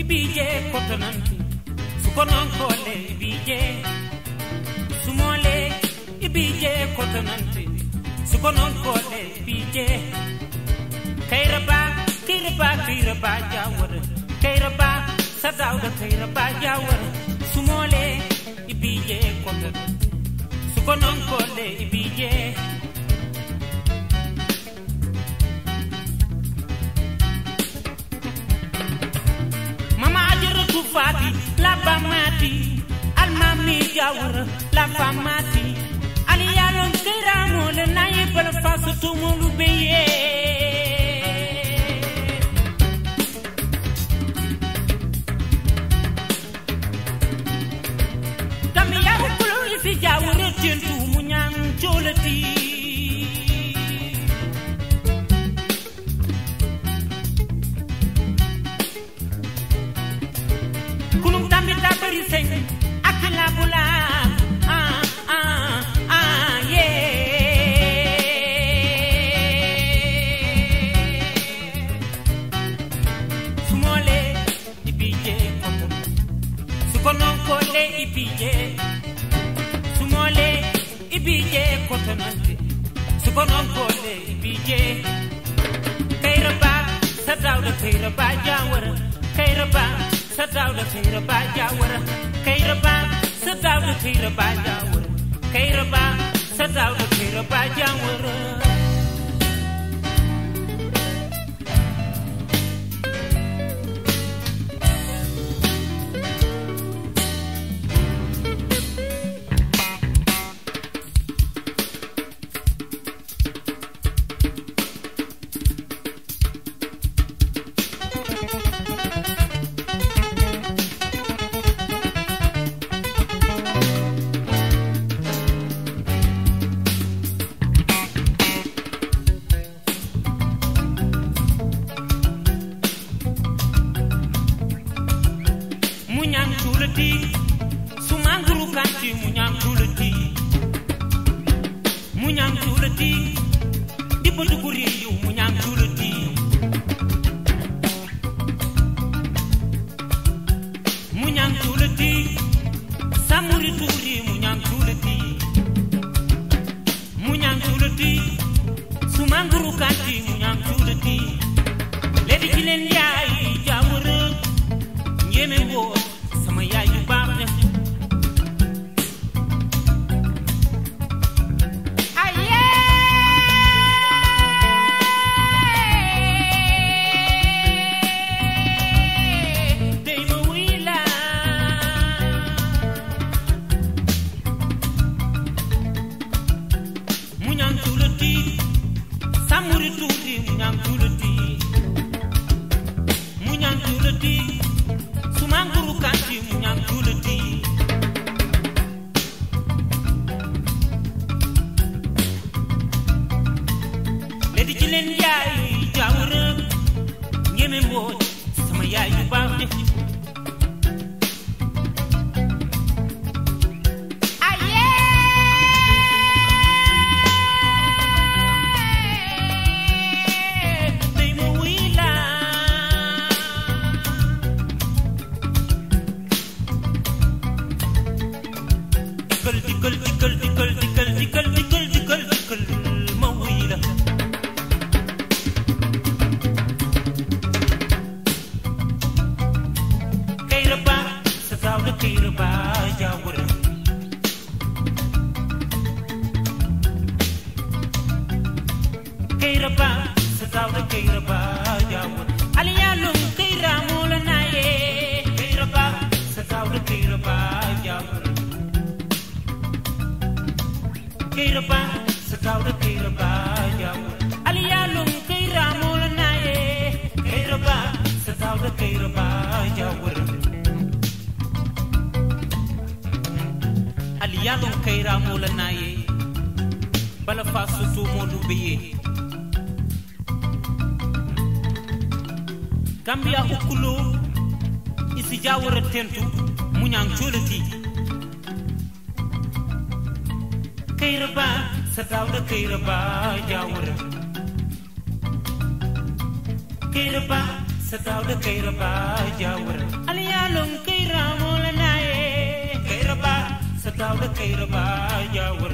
ibije kotonanti sukonon kole ibije sumole ibije kotonanti sukonon kole ibije kairaba jawar kairaba sadawda kairaba jawar sumole ibije koton sukonon kole ibije Fati, la famati, al mami jawar, la famati, ali yalon kiramo le naye pel fasu tumulu beye. Kami ya kulo isi jawar tentu munyang cholati. Akila bula sumole ibije koton sukonon kole ibije sumole ibije kotonante sukonon kole ibije kairaba sadawda kairaba jawar kairaba sadawda kairaba jawar kairaba sadawda kairaba jawar kairaba sadawda kairaba jawar Aliyalon kaira mola naye bala fasu tu molu beye Gambia ukulo isi jawara tentu munyang cholati kairaba sadawda kairaba jawara kairaba Setau de kairaba jawar aliyalon kaira mola nae kairaba setau de kairaba jawar